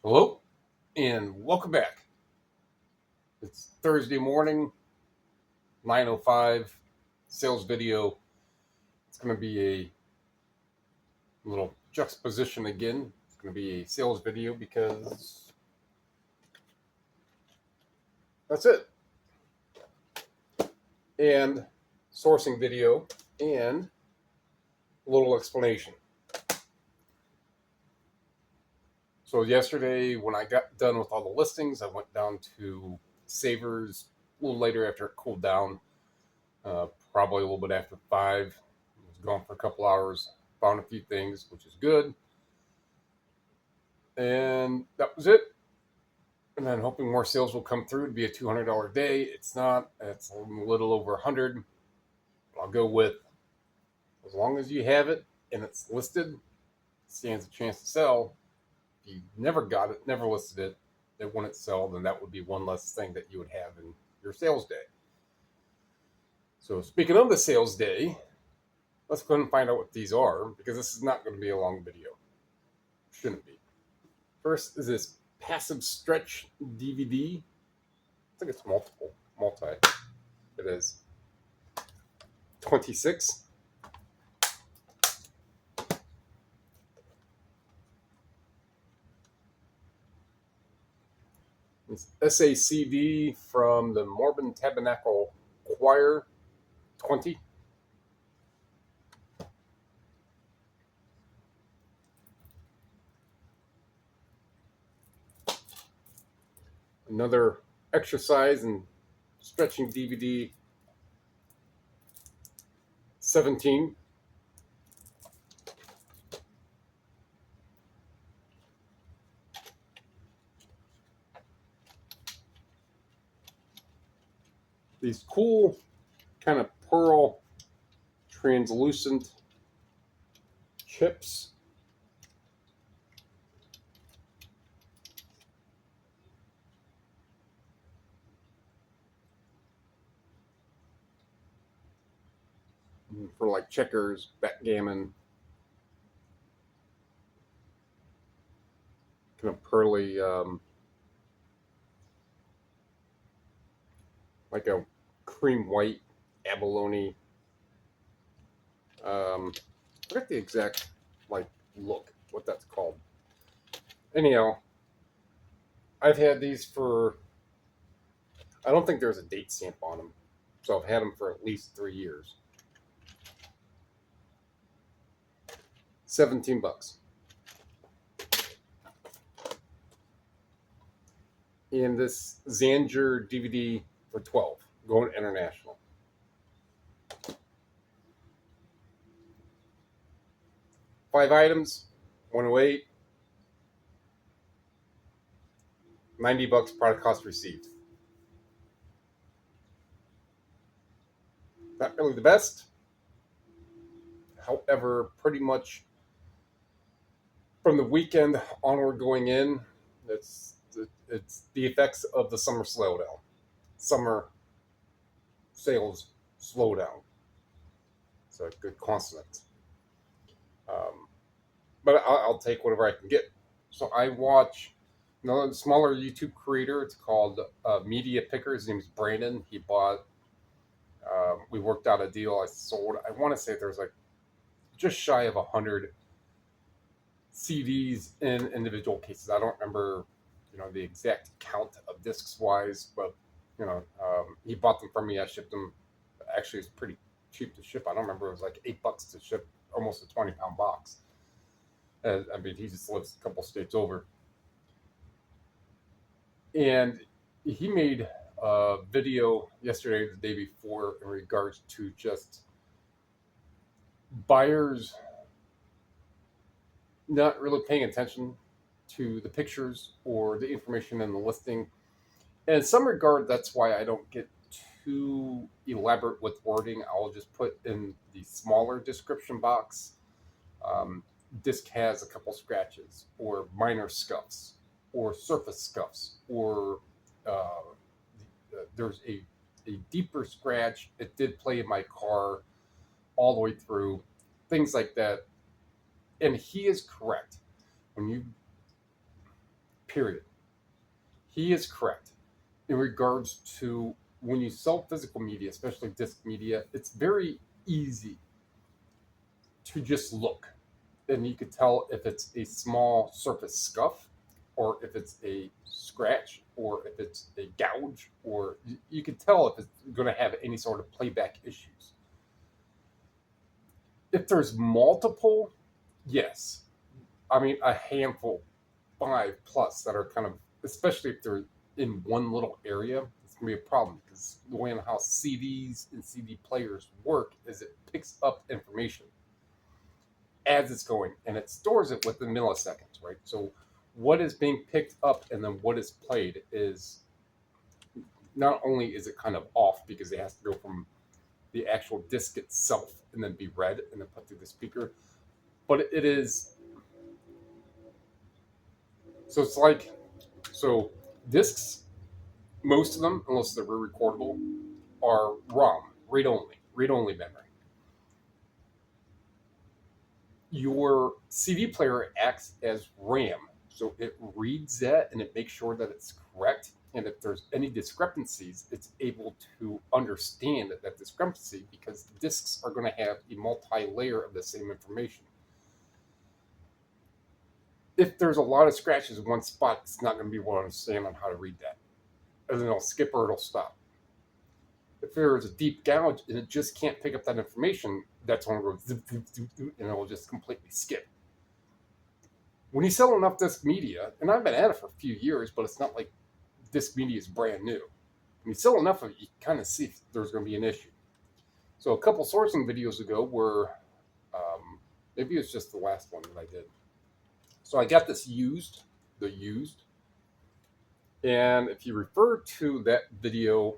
Hello and welcome back. It's Thursday morning, 9:05. Sales video. It's going to be a little juxtaposition again. It's going to be a sales video because that's it. And sourcing video and a little explanation. So yesterday when I got done with all the listings, I went down to Savers a little later after it cooled down. Probably a little bit after 5. I was gone for a couple hours, found a few things, which is good. And that was it. And then hoping more sales will come through. It'd be a $200 day. It's not. It's a little over 100. I'll go with as long as you have it and it's listed, it stands a chance to sell. If you never got it, never listed it, it wouldn't sell, then that would be one less thing that you would have in your sales day. So speaking of the sales day, let's go ahead and find out what these are, because this is not going to be a long video. Shouldn't be. First is this passive stretch DVD. I think it's multi. It is 26. It's SACD from the Mormon Tabernacle Choir, 20. Another exercise and stretching DVD, 17. These cool kind of pearl translucent chips. For like checkers, backgammon, kind of pearly, like a cream white abalone. I forget the exact look, what that's called. Anyhow, I've had these for, I don't think there's a date stamp on them, so I've had them for at least 3 years. 17 bucks. And this Zanger DVD for 12, going international. Five items, 108. 90 bucks product cost received. Not really the best. However, pretty much from the weekend onward going in, it's the effects of the summer slowdown. Summer sales slowdown. It's a good consonant. But I'll take whatever I can get. So I watch another smaller YouTube creator. It's called Media Picker. His name is Brandon. He bought. We worked out a deal. I sold. I want to say there's like just shy of 100 CDs in individual cases. I don't remember, the exact count of discs wise, but he bought them from me. I shipped them. Actually, it's pretty cheap to ship. I don't remember. It was like $8 to ship, almost a 20-pound box. I mean, he just lives a couple states over. And he made a video yesterday, the day before, in regards to just buyers not really paying attention to the pictures or the information in the listing. And in some regard, that's why I don't get too elaborate with wording. I'll just put in the smaller description box. Disc has a couple scratches, or minor scuffs, or surface scuffs, or there's a deeper scratch. It did play in my car all the way through, things like that. And he is correct. When you period. He is correct in regards to when you sell physical media, especially disc media, it's very easy to just look. And you could tell if it's a small surface scuff, or if it's a scratch, or if it's a gouge, or you could tell if it's going to have any sort of playback issues. If there's multiple, yes. I mean, a handful, 5+ that are kind of, especially if they're in one little area, it's going to be a problem because the way in how CDs and CD players work is it picks up information as it's going and it stores it within milliseconds, right? So what is being picked up and then what is played is not only is it kind of off because it has to go from the actual disc itself and then be read and then put through the speaker, but it is, so it's like, so discs, most of them, unless they're re-recordable, are ROM, read-only memory. Your CD player acts as RAM, so it reads that and it makes sure that it's correct. And if there's any discrepancies, it's able to understand that discrepancy because the discs are going to have a multi-layer of the same information. If there's a lot of scratches in one spot, it's not going to be able to understand on how to read that. And then it'll skip or it'll stop. If there's a deep gouge and it just can't pick up that information, that's when it goes zip, zip, zip, zip, and it will just completely skip. When you sell enough disc media, and I've been at it for a few years, but it's not like disc media is brand new. When you sell enough of it, you kind of see if there's going to be an issue. So a couple sourcing videos ago were, maybe it's just the last one that I did. So I got this used, and if you refer to that video,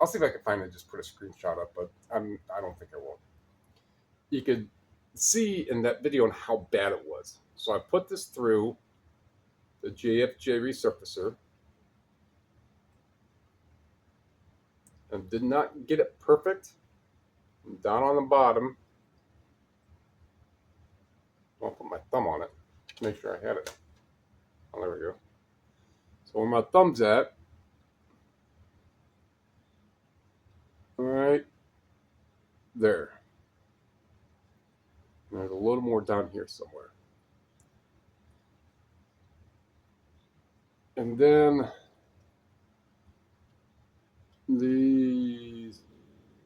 I'll see if I can find it and just put a screenshot up, but I don't think I will. You could see in that video on how bad it was. So I put this through the JFJ resurfacer and did not get it perfect. Down on the bottom, I'll put my thumb on it to make sure I had it. Oh, there we go. So where my thumb's at, right there. And there's a little more down here somewhere. And then these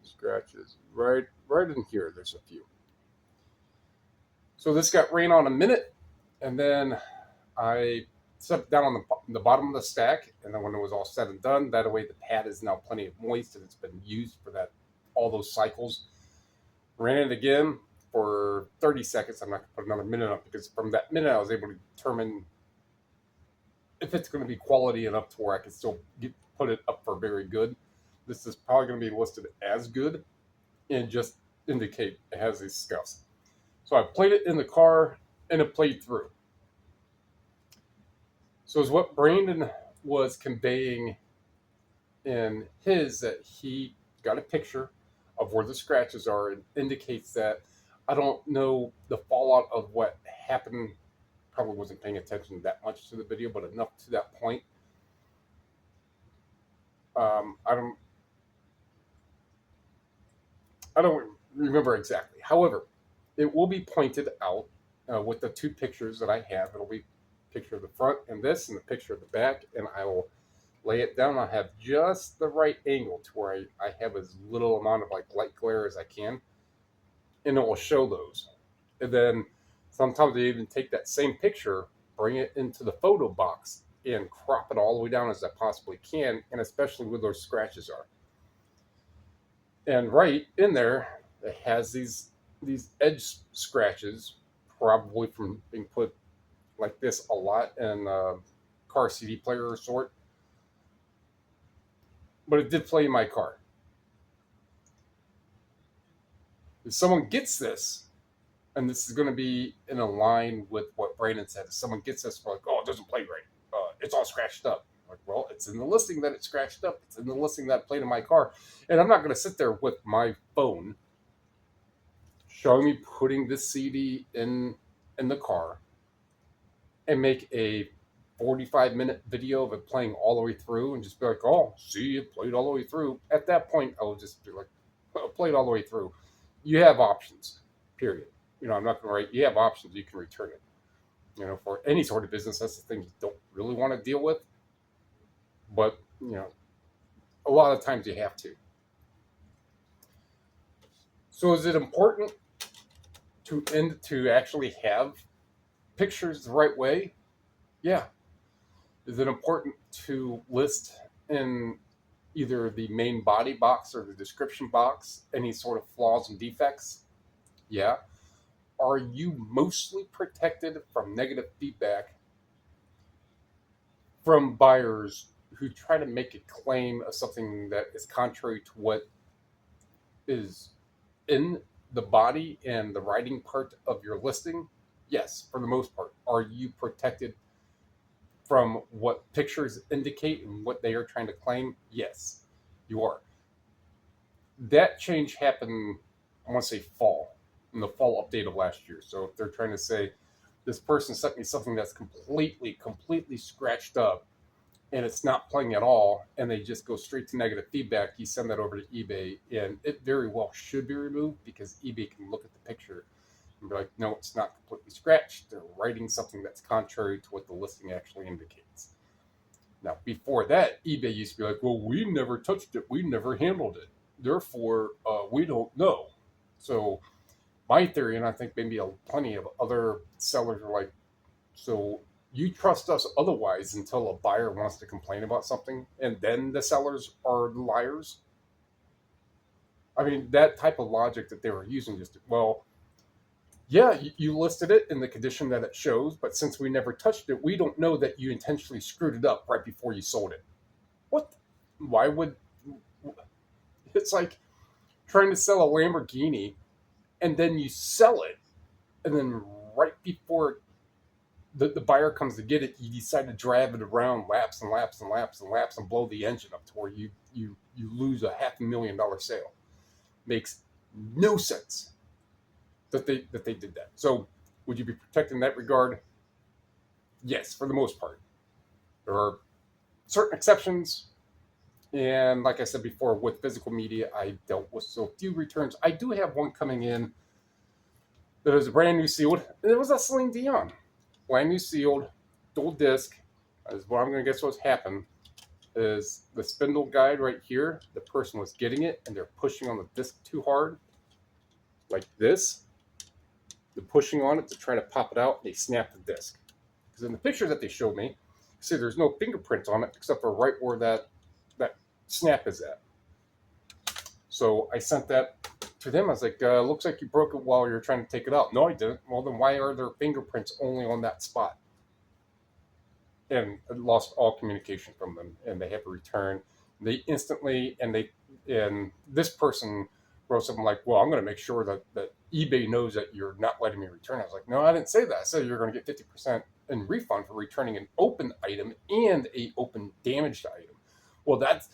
scratches right in here, there's a few. So this got rain on a minute, and then I set it down on the bottom of the stack, and then when it was all said and done, that way the pad is now plenty of moist and it's been used for that all those cycles. Ran it again for 30 seconds. I'm not going to put another minute up because from that minute I was able to determine if it's going to be quality enough to where I can still put it up for very good. This is probably going to be listed as good and just indicate it has these scuffs. So I played it in the car and it played through. So is what Brandon was conveying in his, that he got a picture of where the scratches are and indicates that, I don't know the fallout of what happened, probably wasn't paying attention that much to the video, but enough to that point. I don't remember exactly. However, it will be pointed out with the two pictures that I have. It'll be a picture of the front and this, and the picture of the back, and I will lay it down. I'll have just the right angle to where I have as little amount of like light glare as I can, and it will show those. And then sometimes I even take that same picture, bring it into the photo box, and crop it all the way down as I possibly can, and especially where those scratches are. And right in there, it has these edge scratches, probably from being put like this a lot in car CD player sort. But it did play in my car. If someone gets this, and this is going to be in a line with what Brandon said, if someone gets this, like, oh, it doesn't play right. It's all scratched up. Like, well, it's in the listing that it's scratched up. It's in the listing that played in my car. And I'm not going to sit there with my phone showing me putting this CD in the car and make a 45-minute video of it playing all the way through and just be like, oh, see, it played all the way through. At that point, I will just be like, oh, played all the way through. You have options, period. I'm not going to write, you have options, you can return it. For any sort of business, that's the thing you don't really want to deal with. But, a lot of times you have to. So is it important to actually have pictures the right way? Yeah. Is it important to list in either the main body box or the description box any sort of flaws and defects? Yeah. Are you mostly protected from negative feedback from buyers who try to make a claim of something that is contrary to what is in the body and the writing part of your listing? Yes, for the most part. Are you protected from what pictures indicate and what they are trying to claim? Yes, you are. That change happened, I want to say fall, in the fall update of last year. So if they're trying to say, this person sent me something that's completely scratched up and it's not playing at all, and they just go straight to negative feedback, you send that over to eBay, and it very well should be removed because eBay can look at the picture and be like, no, it's not completely scratched. They're writing something that's contrary to what the listing actually indicates. Now, before that, eBay used to be like, well, we never touched it. We never handled it. Therefore, we don't know. So my theory, and I think maybe plenty of other sellers are like, so you trust us otherwise until a buyer wants to complain about something, and then the sellers are the liars? I mean, that type of logic that they were using just, well, yeah, you listed it in the condition that it shows, but since we never touched it, we don't know that you intentionally screwed it up right before you sold it. What? Why would... It's like trying to sell a Lamborghini, and then you sell it, and then right before the buyer comes to get it, you decide to drive it around laps and laps and laps and laps and blow the engine up to where you lose a $500,000 sale. Makes no sense that they did that. So would you be protected in that regard? Yes, for the most part. There are certain exceptions, and like I said before, with physical media, I dealt with so few returns. I do have one coming in that is brand new sealed, and it was a Celine Dion. Brand new sealed, dual disc. Is what I'm going to guess what's happened is the spindle guide right here, the person was getting it and they're pushing on the disc too hard, like this. They're pushing on it to try to pop it out, and they snap the disc. Because in the picture that they showed me, see there's no fingerprints on it except for right where that snap is at. So I sent that to them. I was like, looks like you broke it while you're trying to take it out. No, I didn't. Well, then why are there fingerprints only on that spot? And I lost all communication from them, and they have a return. They instantly, and this person wrote something like, well, I'm going to make sure that eBay knows that you're not letting me return. I was like, no, I didn't say that. I said you're going to get 50% in refund for returning an open item and a open damaged item. Well, that's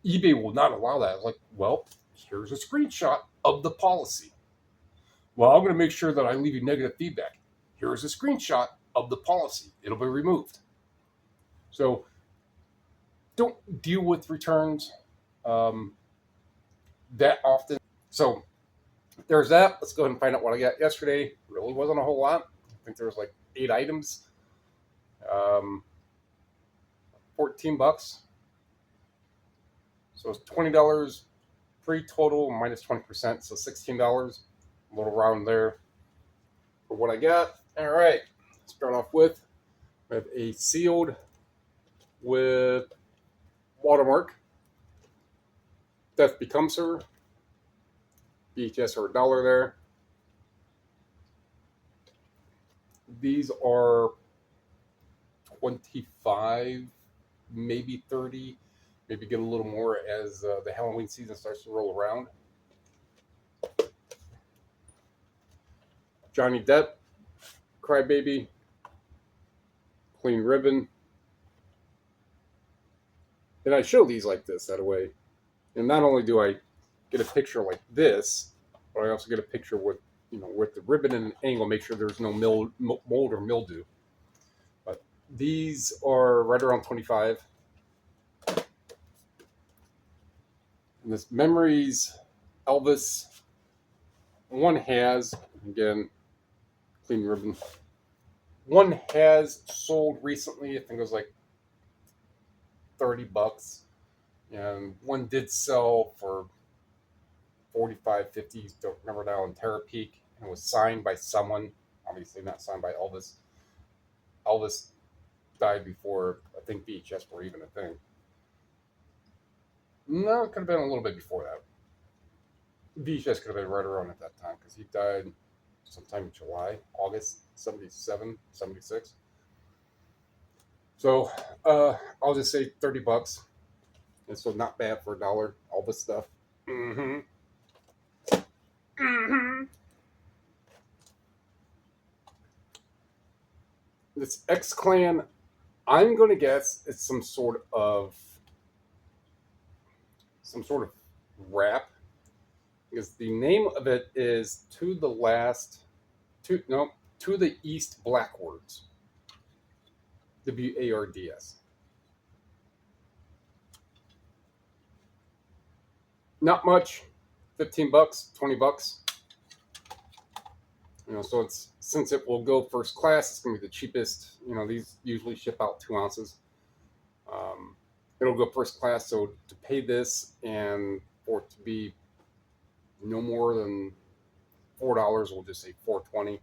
eBay will not allow that. I was like, well, here's a screenshot of the policy. Well, I'm going to make sure that I leave you negative feedback. Here's a screenshot of the policy. It'll be removed. So don't deal with returns that often. So there's that. Let's go ahead and find out what I got yesterday. Really wasn't a whole lot. I think there was like 8 items. $14. So it's $20 pre-total minus 20%, so $16. A little round there for what I got. All right, start off with I have a sealed with watermark. Death Becomes Her. BHS or $1 there. These are 25, maybe 30. Maybe get a little more as the Halloween season starts to roll around. Johnny Depp, Crybaby, Clean Ribbon. And I show these like this, that way. And not only do I get a picture like this, but I also get a picture with the ribbon and an angle, make sure there's no mold or mildew. But These are right around 25. And this Memories Elvis, one has, again, clean ribbon. One has sold recently. I think it was like $30. And one did sell for 45, 50. Don't remember now, in Terapeak. And it was signed by someone. Obviously not signed by Elvis. Elvis died before, I think, VHS were even a thing. No, it could have been a little bit before that. VHS could have been right around at that time, because he died sometime in July, August 77, 76. So I'll just say $30. And so not bad for $1. All this stuff. Mm-hmm. Mm-hmm. This X Clan, I'm going to guess it's some sort of rap, because the name of it is To the East Blackwards. WARDS. Not much. $15, $20. So it's, since it will go first class, it's going to be the cheapest. These usually ship out 2 ounces. It'll go first class, so to pay this and for it to be no more than $4, we'll just say $4.20.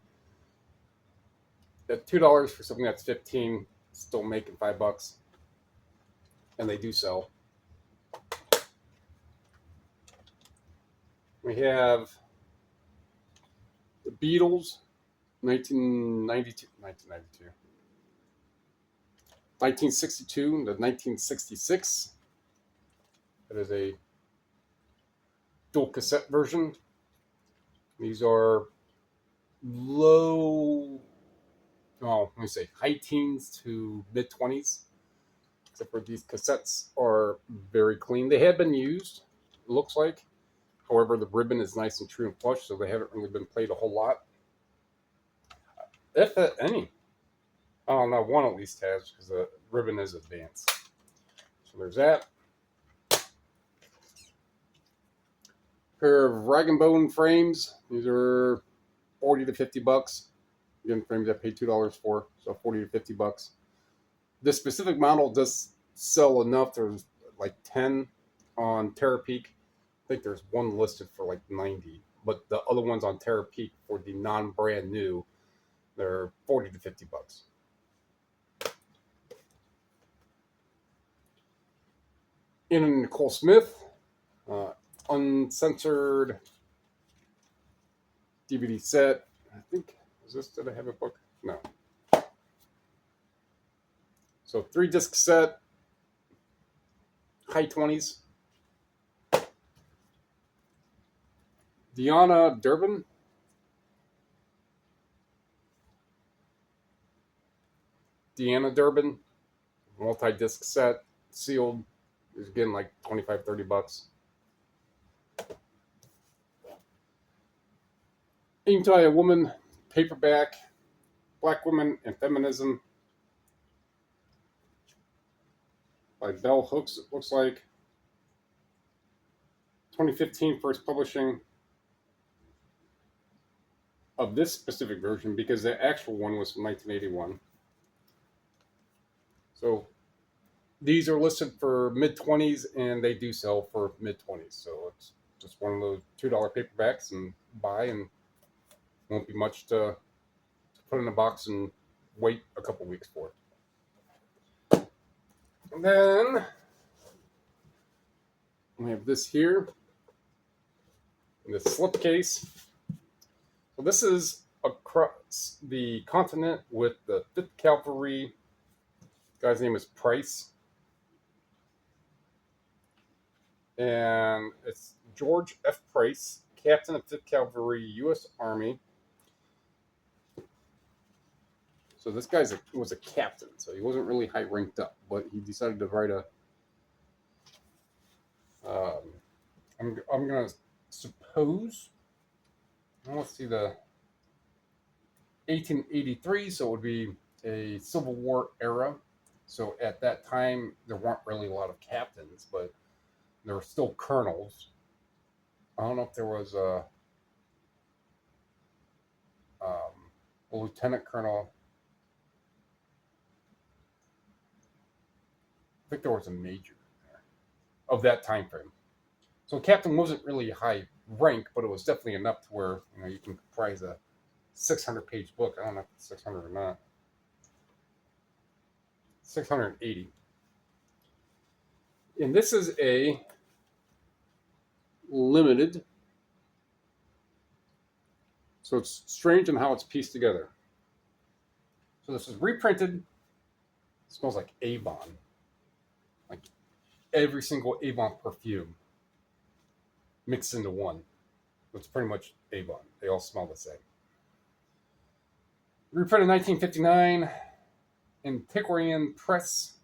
At $2 for something that's 15, still making $5, and they do sell. We have the Beatles, 1962 to 1966. That is a dual cassette version. These are high teens to mid 20s. Except for these cassettes are very clean. They have been used, it looks like. However, the ribbon is nice and true and flush, so they haven't really been played a whole lot. If any. Oh, no, one at least has, because the ribbon is advanced. So there's that. Pair of rag and bone frames. These are $40 to $50. Again, frames I paid $2 for, so $40 to $50. This specific model does sell enough. There's like 10 on Terapeak. I think there's one listed for like 90, but the other ones on Terapeak for the non-brand new, they're $40 to $50. In Nicole Smith, uncensored DVD set. I think, did I have a book? No. So 3-disc set, high 20s. Deanna Durbin. Multi-disc set, sealed. Is again like $25, $30. Aim to a Woman, paperback, Black Women and Feminism, by Bell Hooks, it looks like. 2015 first publishing of this specific version, because the actual one was from 1981. So these are listed for mid-20s, and they do sell for mid-20s. So it's just one of those $2 paperbacks, and buy, and won't be much to put in a box and wait a couple weeks for it. And then we have this here, in the slipcase. So this is across the continent with the 5th Cavalry. The guy's name is Price. And it's George F. Price, Captain of 5th Cavalry, U.S. Army. So this guy was a captain, so he wasn't really high ranked up, but he decided to write a. I'm gonna suppose. Let's see, the 1883, so it would be a Civil War era. So at that time, there weren't really a lot of captains, but there were still colonels. I don't know if there was a lieutenant colonel. I think there was a major there of that time frame. So captain wasn't really high rank, but it was definitely enough to where you can comprise a 600-page book. I don't know if it's 600 or not. 680. And this is a limited. So it's strange in how it's pieced together. So this is reprinted. It smells like Avon. Like every single Avon perfume mixed into one. It's pretty much Avon. They all smell the same. Reprinted in 1959. Antiquarian Press.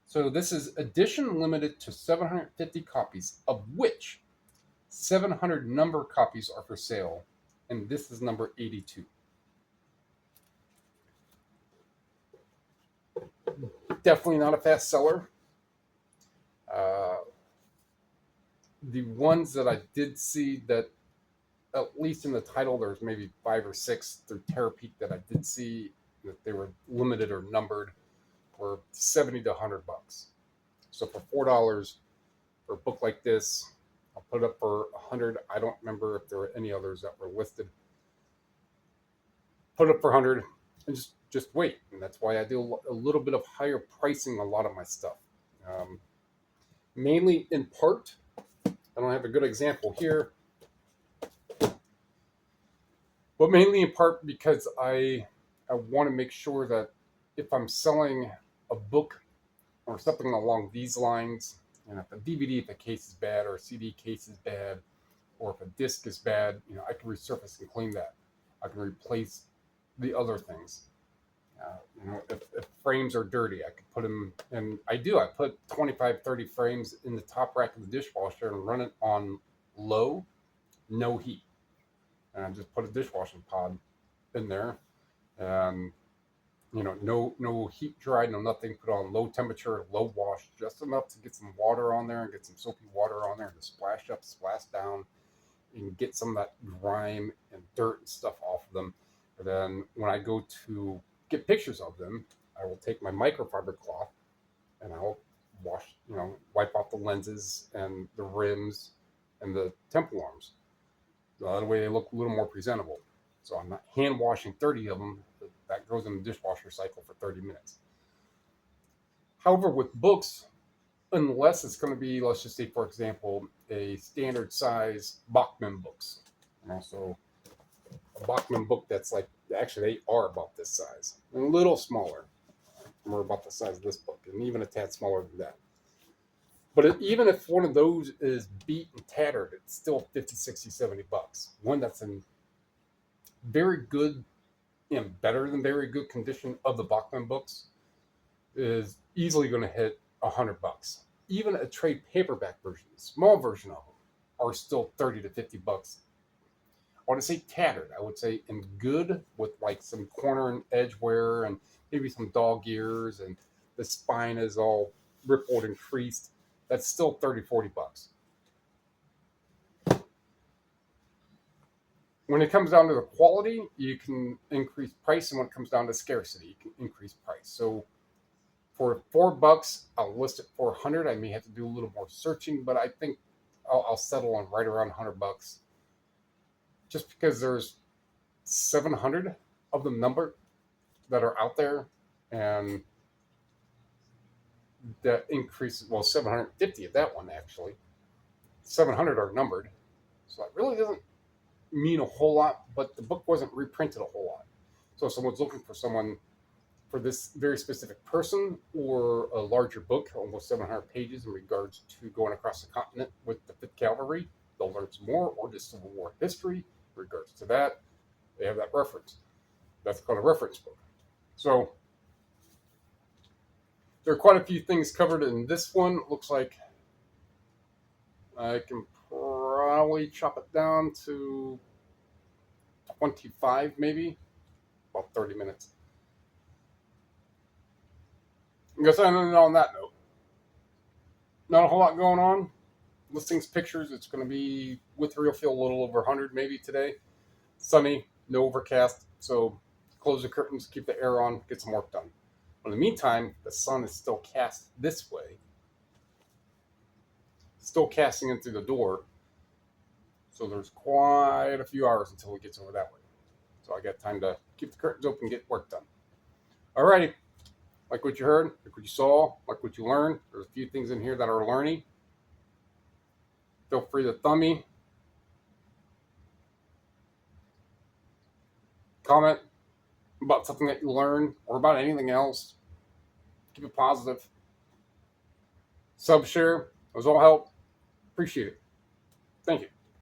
So this is edition limited to 750 copies, of which 700 number copies are for sale, and this is number 82. Definitely not a fast seller. The ones that I did see that, at least in the title, there's maybe 5 or 6 through Terapeak that I did see that they were limited or numbered, were 70 to 100 bucks. So for $4 for a book like this, I'll put it up for 100. I don't remember if there were any others that were listed. Put it up for 100 and just wait. And that's why I do a little bit of higher pricing a lot of my stuff. Mainly in part, I don't have a good example here, but mainly in part because I want to make sure that if I'm selling a book or something along these lines, and if a DVD, if a case is bad, or a CD case is bad, or if a disc is bad, I can resurface and clean that. I can replace the other things. If frames are dirty, I could put them, and I do. I put 25, 30 frames in the top rack of the dishwasher and run it on low, no heat. And I just put a dishwashing pod in there, and no heat dry, no nothing. Put on low temperature, low wash, just enough to get some water on there and get some soapy water on there and to splash up, splash down, and get some of that grime and dirt and stuff off of them. And then when I go to get pictures of them, I will take my microfiber cloth and I'll wash, wipe off the lenses and the rims and the temple arms. So that way they look a little more presentable. So I'm not hand washing 30 of them. That goes in the dishwasher cycle for 30 minutes. However, with books, unless it's going to be, let's just say, for example, a standard size Bachman books. So a Bachman book that's like, actually they are about this size, a little smaller. We're about the size of this book, and even a tad smaller than that. But even if one of those is beat and tattered, it's still 50, 60, 70 bucks. One that's in very good, better than very good condition of the Bachman books is easily going to hit 100 bucks. Even a trade paperback version, small version of them, are still 30 to 50 bucks. I want to say tattered. I would say in good, with like some corner and edge wear and maybe some dog ears, and the spine is all rippled and creased. That's still 30, 40 bucks. When it comes down to the quality, you can increase price, and when it comes down to scarcity, you can increase price. So for $4, I'll list it for 100. I may have to do a little more searching, but I think I'll settle on right around 100 bucks. Just because there's 700 of them numbered that are out there, and that increases, 750 of that one actually. 700 are numbered, so it really doesn't mean a whole lot, but the book wasn't reprinted a whole lot. So if someone's looking for someone for this very specific person, or a larger book, almost 700 pages in regards to going across the continent with the 5th Cavalry, they'll learn some more, or just Civil War history in regards to that. They have that reference. That's called a reference book. So there are quite a few things covered in this one. It looks like I can probably chop it down to 25, maybe, about 30 minutes. I guess I ended on that note. Not a whole lot going on. Listings, pictures. It's going to be with real feel a little over 100 maybe today. Sunny, no overcast. So close the curtains, keep the air on, get some work done. In the meantime, the sun is still cast this way, still casting in through the door. So there's quite a few hours until it gets over that way. So I got time to keep the curtains open, get work done. Alrighty. Like what you heard, like what you saw, like what you learned. There's a few things in here that are learning. Feel free to thumb me, comment about something that you learned or about anything else. Keep it positive. Sub share. Those all help. Appreciate it. Thank you.